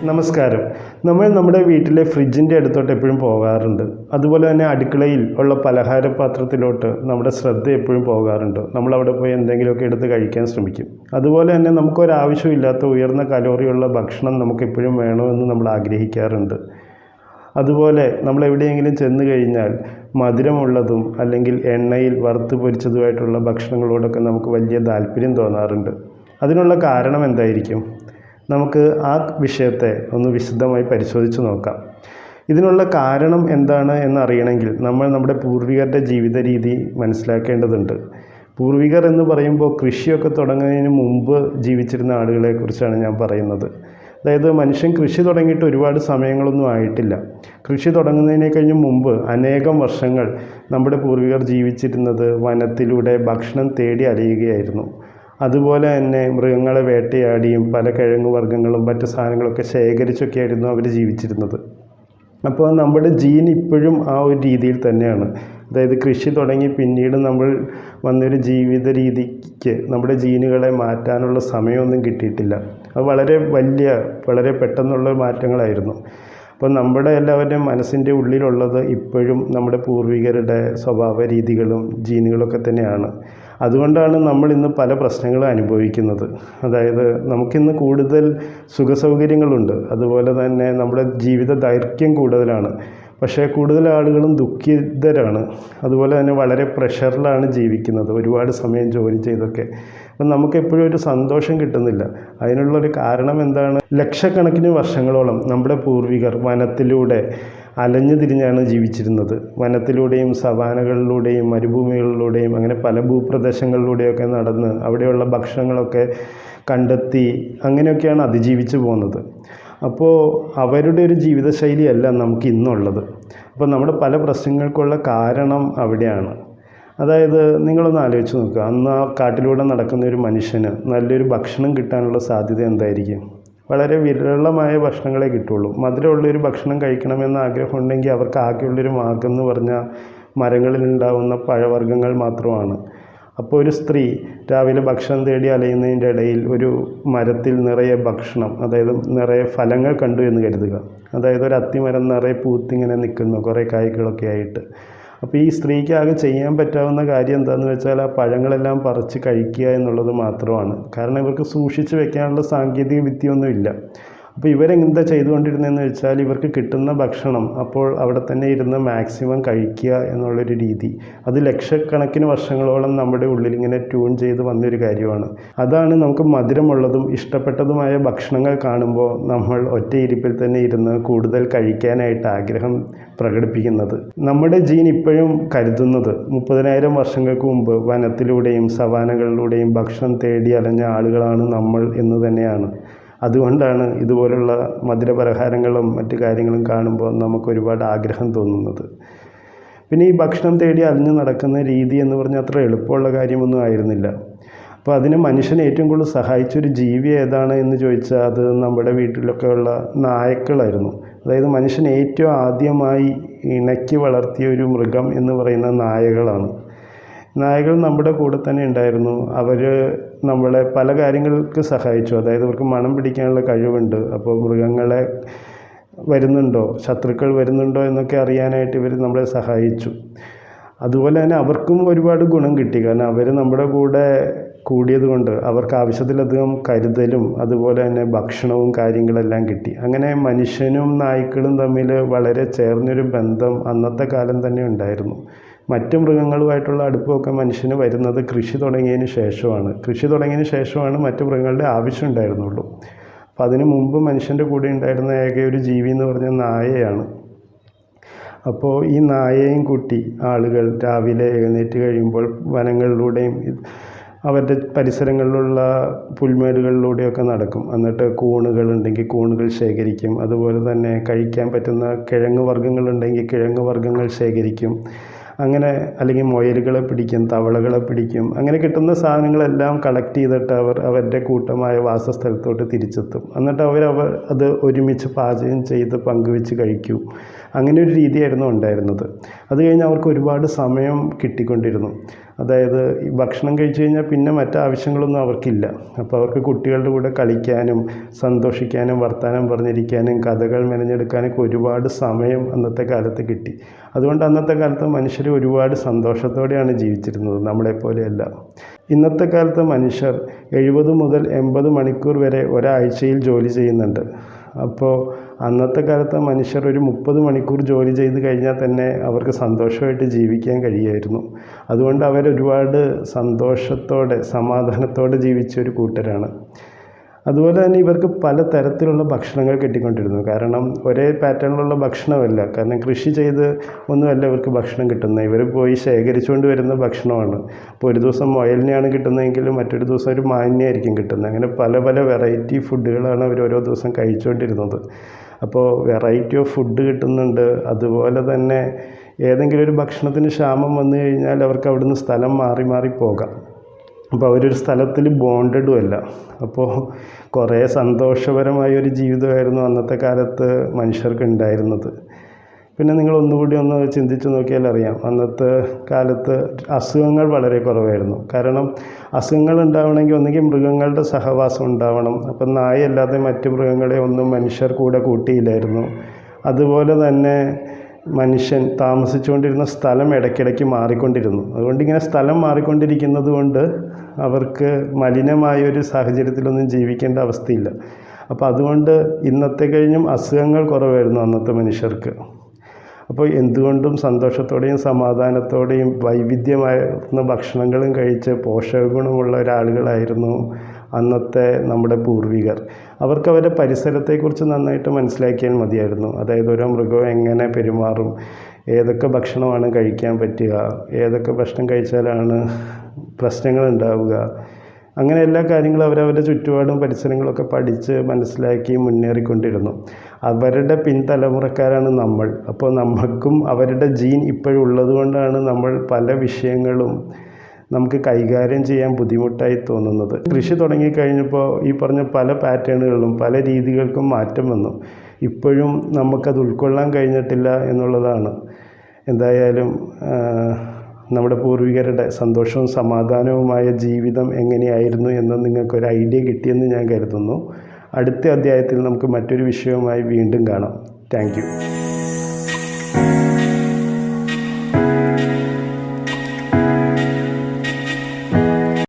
നമസ്കാരം. നമ്മൾ നമ്മുടെ വീട്ടിലെ ഫ്രിഡ്ജിൻ്റെ അടുത്തോട്ട് എപ്പോഴും പോകാറുണ്ട്. അതുപോലെ തന്നെ അടുക്കളയിൽ ഉള്ള പലഹാരപാത്രത്തിലോട്ട് നമ്മുടെ ശ്രദ്ധ എപ്പോഴും പോകാറുണ്ട്. നമ്മളവിടെ പോയി എന്തെങ്കിലുമൊക്കെ എടുത്ത് കഴിക്കാൻ ശ്രമിക്കും. അതുപോലെ തന്നെ നമുക്കൊരാവശ്യമില്ലാത്ത ഉയർന്ന കലോറിയുള്ള ഭക്ഷണം നമുക്കെപ്പോഴും വേണമെന്ന് നമ്മൾ ആഗ്രഹിക്കാറുണ്ട്. അതുപോലെ നമ്മൾ എവിടെയെങ്കിലും ചെന്ന് കഴിഞ്ഞാൽ മധുരമുള്ളതും അല്ലെങ്കിൽ എണ്ണയിൽ വറുത്ത് പൊരിച്ചതുമായിട്ടുള്ള ഭക്ഷണങ്ങളോടൊക്കെ നമുക്ക് വലിയ താല്പര്യം തോന്നാറുണ്ട്. അതിനുള്ള കാരണം എന്തായിരിക്കും? നമുക്ക് ആ വിഷയത്തെ ഒന്ന് വിശദമായി പരിശോധിച്ച് നോക്കാം. ഇതിനുള്ള കാരണം എന്താണ് എന്നറിയണമെങ്കിൽ നമ്മൾ നമ്മുടെ പൂർവികരുടെ ജീവിത രീതി മനസ്സിലാക്കേണ്ടതുണ്ട്. പൂർവികർ എന്ന് പറയുമ്പോൾ കൃഷിയൊക്കെ തുടങ്ങുന്നതിന് മുമ്പ് ജീവിച്ചിരുന്ന ആളുകളെക്കുറിച്ചാണ് ഞാൻ പറയുന്നത്. അതായത് മനുഷ്യൻ കൃഷി തുടങ്ങിയിട്ട് ഒരുപാട് സമയങ്ങളൊന്നും ആയിട്ടില്ല. കൃഷി തുടങ്ങുന്നതിനെ കഴിഞ്ഞ് മുമ്പ് അനേകം വർഷങ്ങൾ നമ്മുടെ പൂർവികർ ജീവിച്ചിരുന്നത് വനത്തിലൂടെ ഭക്ഷണം തേടി അലയുകയായിരുന്നു. അതുപോലെ തന്നെ മൃഗങ്ങളെ വേട്ടയാടിയും പല കിഴങ്ങുവർഗ്ഗങ്ങളും മറ്റ് സാധനങ്ങളൊക്കെ ശേഖരിച്ചൊക്കെയായിരുന്നു അവർ ജീവിച്ചിരുന്നത്. അപ്പോൾ നമ്മുടെ ജീൻ ഇപ്പോഴും ആ ഒരു രീതിയിൽ തന്നെയാണ്. അതായത് കൃഷി തുടങ്ങി പിന്നീട് നമ്മൾ വന്നൊരു ജീവിത രീതിക്ക് നമ്മുടെ ജീനുകളെ മാറ്റാനുള്ള സമയമൊന്നും കിട്ടിയിട്ടില്ല. അത് വളരെ പെട്ടെന്നുള്ള മാറ്റങ്ങളായിരുന്നു. അപ്പോൾ നമ്മുടെ എല്ലാവരുടെയും മനസ്സിൻ്റെ ഉള്ളിലുള്ളത് ഇപ്പോഴും നമ്മുടെ പൂർവികരുടെ സ്വഭാവ രീതികളും ജീനുകളൊക്കെ തന്നെയാണ്. അതുകൊണ്ടാണ് നമ്മൾ ഇന്ന് പല പ്രശ്നങ്ങളും അനുഭവിക്കുന്നത്. അതായത് നമുക്കിന്ന് കൂടുതൽ സുഖസൗകര്യങ്ങളുണ്ട്, അതുപോലെ തന്നെ നമ്മുടെ ജീവിത ദൈർഘ്യം കൂടുതലാണ്. പക്ഷേ കൂടുതൽ ആളുകളും ദുഃഖിതരാണ്. അതുപോലെ തന്നെ വളരെ പ്രഷറിലാണ് ജീവിക്കുന്നത്, ഒരുപാട് സമയം ജോലി ചെയ്തൊക്കെ. അപ്പം നമുക്കെപ്പോഴും ഒരു സന്തോഷം കിട്ടുന്നില്ല. അതിനുള്ളൊരു കാരണം എന്താണ്? ലക്ഷക്കണക്കിന് വർഷങ്ങളോളം നമ്മുടെ പൂർവികർ വനത്തിലൂടെ അലഞ്ഞു തിരിഞ്ഞാണ് ജീവിച്ചിരുന്നത്. വനത്തിലൂടെയും സവാനകളിലൂടെയും മരുഭൂമികളിലൂടെയും അങ്ങനെ പല ഭൂപ്രദേശങ്ങളിലൂടെയൊക്കെ നടന്ന് അവിടെയുള്ള ഭക്ഷണങ്ങളൊക്കെ കണ്ടെത്തി അങ്ങനെയൊക്കെയാണ് അതിജീവിച്ച് പോകുന്നത്. അപ്പോൾ അവരുടെ ഒരു ജീവിതശൈലിയല്ല നമുക്ക് ഇന്നുള്ളത്. അപ്പോൾ നമ്മുടെ പല പ്രശ്നങ്ങൾക്കുള്ള കാരണം അവിടെയാണ്. അതായത് നിങ്ങളൊന്ന് ആലോചിച്ച് നോക്കുക, അന്ന് ആ കാട്ടിലൂടെ നടക്കുന്ന ഒരു മനുഷ്യന് നല്ലൊരു ഭക്ഷണം കിട്ടാനുള്ള സാധ്യത എന്തായിരിക്കും? വളരെ വിരളമായ ഭക്ഷണങ്ങളെ കിട്ടുള്ളൂ. മധുരമുള്ളൊരു ഭക്ഷണം കഴിക്കണമെന്ന് ആഗ്രഹമുണ്ടെങ്കിൽ അവർക്ക് ആകെയുള്ളൊരു മാർഗം എന്ന് പറഞ്ഞാൽ മരങ്ങളിലുണ്ടാകുന്ന പഴവർഗ്ഗങ്ങൾ മാത്രമാണ്. അപ്പോൾ ഒരു സ്ത്രീ രാവിലെ ഭക്ഷണം തേടി അലയുന്നതിൻ്റെ ഇടയിൽ ഒരു മരത്തിൽ നിറയെ ഭക്ഷണം, അതായത് നിറയെ ഫലങ്ങൾ കണ്ടു എന്ന് കരുതുക. അതായത് ഒരു അത്തിമരം നിറയെ പൂത്തിങ്ങനെ നിൽക്കുന്നു, കുറേ കായ്കളൊക്കെ ആയിട്ട്. അപ്പോൾ ഈ സ്ത്രീക്ക് ആകെ ചെയ്യാൻ പറ്റാവുന്ന കാര്യം എന്താണെന്ന് വെച്ചാൽ ആ പഴങ്ങളെല്ലാം പറിച്ച് കഴിക്കുക എന്നുള്ളത് മാത്രമാണ്. കാരണം ഇവർക്ക് സൂക്ഷിച്ച് വെക്കാനുള്ള സാങ്കേതിക വിദ്യയൊന്നുമില്ല. അപ്പോൾ ഇവരെന്താ ചെയ്തുകൊണ്ടിരുന്നതെന്ന് വെച്ചാൽ ഇവർക്ക് കിട്ടുന്ന ഭക്ഷണം അപ്പോൾ അവിടെ തന്നെ ഇരുന്ന് മാക്സിമം കഴിക്കുക എന്നുള്ളൊരു രീതി, അത് ലക്ഷക്കണക്കിന് വർഷങ്ങളോളം നമ്മുടെ ഉള്ളിലിങ്ങനെ ട്യൂൺ ചെയ്ത് വന്നൊരു കാര്യമാണ്. അതാണ് നമുക്ക് മധുരമുള്ളതും ഇഷ്ടപ്പെട്ടതുമായ ഭക്ഷണങ്ങൾ കാണുമ്പോൾ നമ്മൾ ഒറ്റയിരിപ്പിൽ തന്നെ ഇരുന്ന് കൂടുതൽ കഴിക്കാനായിട്ട് ആഗ്രഹം പ്രകടിപ്പിക്കുന്നത്. നമ്മുടെ ജീൻ ഇപ്പോഴും കരുതുന്നത് 30,000 വർഷങ്ങൾക്ക് മുമ്പ് വനത്തിലൂടെയും സവാനകളിലൂടെയും ഭക്ഷണം തേടി അലഞ്ഞ ആളുകളാണ് നമ്മൾ എന്ന് തന്നെയാണ്. അതുകൊണ്ടാണ് ഇതുപോലുള്ള മധുരപലഹാരങ്ങളും മറ്റു കാര്യങ്ങളും കാണുമ്പോൾ നമുക്കൊരുപാട് ആഗ്രഹം തോന്നുന്നത്. പിന്നെ ഈ ഭക്ഷണം തേടി അലഞ്ഞ് നടക്കുന്ന രീതി എന്ന് പറഞ്ഞാൽ അത്ര എളുപ്പമുള്ള കാര്യമൊന്നും ആയിരുന്നില്ല. അപ്പോൾ അതിന് മനുഷ്യനെ ഏറ്റവും കൂടുതൽ സഹായിച്ചൊരു ജീവി ഏതാണ് എന്ന് ചോദിച്ചാൽ അത് നമ്മുടെ വീട്ടിലൊക്കെ ഉള്ള നായ്ക്കളായിരുന്നു. അതായത് മനുഷ്യൻ ഏറ്റവും ആദ്യമായി ഇണക്കി വളർത്തിയ ഒരു മൃഗം എന്ന് പറയുന്ന നായകളാണ്. നായകൾ നമ്മുടെ കൂടെ തന്നെ ഉണ്ടായിരുന്നു. അവർ നമ്മളെ പല കാര്യങ്ങൾക്ക് സഹായിച്ചു. അതായത് അവർക്ക് മണം പിടിക്കാനുള്ള കഴിവുണ്ട്. അപ്പോൾ മൃഗങ്ങളെ വരുന്നുണ്ടോ, ശത്രുക്കൾ വരുന്നുണ്ടോ എന്നൊക്കെ അറിയാനായിട്ട് ഇവർ നമ്മളെ സഹായിച്ചു. അതുപോലെ തന്നെ അവർക്കും ഒരുപാട് ഗുണം കിട്ടി. കാരണം അവർ നമ്മുടെ കൂടെ കൂടിയത് കൊണ്ട് അവർക്ക് ആവശ്യത്തിലധികം കരുതലും അതുപോലെ തന്നെ ഭക്ഷണവും കാര്യങ്ങളെല്ലാം കിട്ടി. അങ്ങനെ മനുഷ്യനും നായ്ക്കളും തമ്മിൽ വളരെ ചേർന്നൊരു ബന്ധം അന്നത്തെ കാലം തന്നെ ഉണ്ടായിരുന്നു. മറ്റു മൃഗങ്ങളുമായിട്ടുള്ള അടുപ്പമൊക്കെ മനുഷ്യന് വരുന്നത് കൃഷി തുടങ്ങിയതിന് ശേഷമാണ് മറ്റു മൃഗങ്ങളുടെ ആവശ്യം ഉണ്ടായിരുന്നുള്ളൂ. അപ്പോൾ അതിനു മുമ്പ് മനുഷ്യൻ്റെ കൂടെ ഉണ്ടായിരുന്ന ഏക ഒരു ജീവി എന്ന് പറഞ്ഞാൽ നായയാണ്. അപ്പോൾ ഈ നായയും കൂട്ടി ആളുകൾ രാവിലെ എഴുന്നേറ്റ് കഴിയുമ്പോൾ വനങ്ങളിലൂടെയും അവരുടെ പരിസരങ്ങളിലുള്ള പുൽമേടുകളിലൂടെയൊക്കെ നടക്കും. എന്നിട്ട് കൂണുകളുണ്ടെങ്കിൽ കൂണുകൾ ശേഖരിക്കും. അതുപോലെ തന്നെ കഴിക്കാൻ പറ്റുന്ന കിഴങ്ങ് വർഗ്ഗങ്ങളുണ്ടെങ്കിൽ കിഴങ്ങ് വർഗ്ഗങ്ങൾ ശേഖരിക്കും. അങ്ങനെ അല്ലെങ്കിൽ മുയലുകളെ പിടിക്കും, തവളകളെ പിടിക്കും. അങ്ങനെ കിട്ടുന്ന സാധനങ്ങളെല്ലാം കളക്ട് ചെയ്തിട്ട് അവരുടെ കൂട്ടമായ വാസസ്ഥലത്തോട്ട് തിരിച്ചെത്തും. എന്നിട്ട് അത് ഒരുമിച്ച് പാചകം ചെയ്ത് പങ്കുവെച്ച് കഴിക്കും. അങ്ങനെ ഒരു രീതിയായിരുന്നു ഉണ്ടായിരുന്നത്. അത് കഴിഞ്ഞ് അവർക്ക് ഒരുപാട് സമയം കിട്ടിക്കൊണ്ടിരുന്നു. അതായത് ഈ ഭക്ഷണം കഴിച്ചു കഴിഞ്ഞാൽ പിന്നെ മറ്റാവശ്യങ്ങളൊന്നും അവർക്കില്ല. അപ്പോൾ അവർക്ക് കുട്ടികളുടെ കൂടെ കളിക്കാനും സന്തോഷിക്കാനും വർത്തമാനം പറഞ്ഞിരിക്കാനും കഥകൾ മെനഞ്ഞെടുക്കാനൊക്കെ ഒരുപാട് സമയം അന്നത്തെ കാലത്ത് കിട്ടി. അതുകൊണ്ട് അന്നത്തെ കാലത്ത് മനുഷ്യർ ഒരുപാട് സന്തോഷത്തോടെയാണ് ജീവിച്ചിരുന്നത്, നമ്മളെപ്പോലെയല്ല. ഇന്നത്തെ കാലത്ത് മനുഷ്യർ 70 മുതൽ 80 മണിക്കൂർ വരെ ഒരാഴ്ചയിൽ ജോലി ചെയ്യുന്നുണ്ട്. അപ്പോൾ അന്നത്തെ കാലത്ത് മനുഷ്യർ ഒരു 30 മണിക്കൂർ ജോലി ചെയ്ത് കഴിഞ്ഞാൽ തന്നെ അവർക്ക് സന്തോഷമായിട്ട് ജീവിക്കാൻ കഴിയുമായിരുന്നു. അതുകൊണ്ട് അവരൊരുപാട് സന്തോഷത്തോടെ സമാധാനത്തോടെ ജീവിച്ചൊരു കൂട്ടരാണ്. അതുപോലെ തന്നെ ഇവർക്ക് പല തരത്തിലുള്ള ഭക്ഷണങ്ങൾ കിട്ടിക്കൊണ്ടിരുന്നു. കാരണം ഒരേ പാറ്റേണിലുള്ള ഭക്ഷണമല്ല, കാരണം കൃഷി ചെയ്ത് ഒന്നുമല്ല ഇവർക്ക് ഭക്ഷണം കിട്ടുന്നത്. ഇവർ പോയി ശേഖരിച്ചുകൊണ്ട് വരുന്ന ഭക്ഷണമാണ്. ഇപ്പോൾ ഒരു ദിവസം മുയലിനെയാണ് കിട്ടുന്നതെങ്കിൽ മറ്റൊരു ദിവസം ഒരു മാനിനെയായിരിക്കും കിട്ടുന്നത്. അങ്ങനെ പല പല വെറൈറ്റി ഫുഡുകളാണ് അവർ ഓരോ ദിവസം കഴിച്ചുകൊണ്ടിരുന്നത്. അപ്പോൾ വെറൈറ്റി ഓഫ് ഫുഡ് കിട്ടുന്നുണ്ട്. അതുപോലെ തന്നെ ഏതെങ്കിലും ഒരു ഭക്ഷണത്തിന് ക്ഷാമം വന്നു കഴിഞ്ഞാൽ അവർക്ക് അവിടുന്ന് സ്ഥലം മാറി മാറി പോകാം. അപ്പോൾ അവരൊരു സ്ഥലത്തിൽ ബോണ്ടഡും അല്ല. അപ്പോൾ കുറേ സന്തോഷപരമായ ഒരു ജീവിതമായിരുന്നു അന്നത്തെ കാലത്ത് മനുഷ്യർക്ക് ഉണ്ടായിരുന്നത്. പിന്നെ നിങ്ങൾ ഒന്നുകൂടി ഒന്ന് ചിന്തിച്ച് നോക്കിയാൽ അറിയാം, അന്നത്തെ കാലത്ത് അസുഖങ്ങൾ വളരെ കുറവായിരുന്നു. കാരണം അസുഖങ്ങൾ ഉണ്ടാവണമെങ്കിൽ ഒന്നുകിൽ മൃഗങ്ങളുടെ സഹവാസം ഉണ്ടാവണം. അപ്പം നായയല്ലാതെ മറ്റ് മൃഗങ്ങളെ ഒന്നും മനുഷ്യർ കൂടെ കൂട്ടിയില്ലായിരുന്നു. അതുപോലെ തന്നെ മനുഷ്യൻ താമസിച്ചുകൊണ്ടിരുന്ന സ്ഥലം ഇടയ്ക്കിടയ്ക്ക് മാറിക്കൊണ്ടിരുന്നു. അതുകൊണ്ട് ഇങ്ങനെ സ്ഥലം മാറിക്കൊണ്ടിരിക്കുന്നത് കൊണ്ട് അവർക്ക് മലിനമായൊരു സാഹചര്യത്തിലൊന്നും ജീവിക്കേണ്ട അവസ്ഥയില്ല. അപ്പോൾ അതുകൊണ്ട് ഇന്നത്തെ കഴിഞ്ഞും അസുഖങ്ങൾ കുറവായിരുന്നു അന്നത്തെ മനുഷ്യർക്ക്. അപ്പോൾ എന്തുകൊണ്ടും സന്തോഷത്തോടെയും സമാധാനത്തോടെയും വൈവിധ്യമാർന്ന ഭക്ഷണങ്ങളും കഴിച്ച് പോഷകഗുണമുള്ള ഒരാളുകളായിരുന്നു അന്നത്തെ നമ്മുടെ പൂർവികർ. അവർക്ക് അവരുടെ പരിസരത്തെക്കുറിച്ച് നന്നായിട്ട് മനസ്സിലാക്കിയാൽ മതിയായിരുന്നു. അതായത് ഓരോ മൃഗവും എങ്ങനെ പെരുമാറും, ഏതൊക്കെ ഭക്ഷണമാണ് കഴിക്കാൻ പറ്റുക, ഏതൊക്കെ ഭക്ഷണം കഴിച്ചാലാണ് പ്രശ്നങ്ങളുണ്ടാവുക, അങ്ങനെ എല്ലാ കാര്യങ്ങളും അവരവരുടെ ചുറ്റുപാടും പരിസരങ്ങളൊക്കെ പഠിച്ച് മനസ്സിലാക്കി മുന്നേറിക്കൊണ്ടിരുന്നു. അവരുടെ പിൻതലമുറക്കാരാണ് നമ്മൾ. അപ്പോൾ നമുക്കും അവരുടെ ജീൻ ഇപ്പോഴും ഉള്ളത് കൊണ്ടാണ് നമ്മൾ പല വിഷയങ്ങളും നമുക്ക് കൈകാര്യം ചെയ്യാൻ ബുദ്ധിമുട്ടായി തോന്നുന്നത്. കൃഷി തുടങ്ങിക്കഴിഞ്ഞപ്പോൾ ഈ പറഞ്ഞ പല പാറ്റേണുകളിലും പല രീതികൾക്കും മാറ്റം വന്നു. ഇപ്പോഴും നമുക്കത് ഉൾക്കൊള്ളാൻ കഴിഞ്ഞിട്ടില്ല എന്നുള്ളതാണ്. എന്തായാലും നമ്മുടെ പൂർവികരുടെ സന്തോഷവും സമാധാനവുമായ ജീവിതം എങ്ങനെയായിരുന്നു എന്ന് നിങ്ങൾക്കൊരു ഐഡിയ കിട്ടിയെന്ന് ഞാൻ കരുതുന്നു. അടുത്ത അധ്യായത്തിൽ നമുക്ക് മറ്റൊരു വിഷയവുമായി വീണ്ടും കാണാം. Thank you.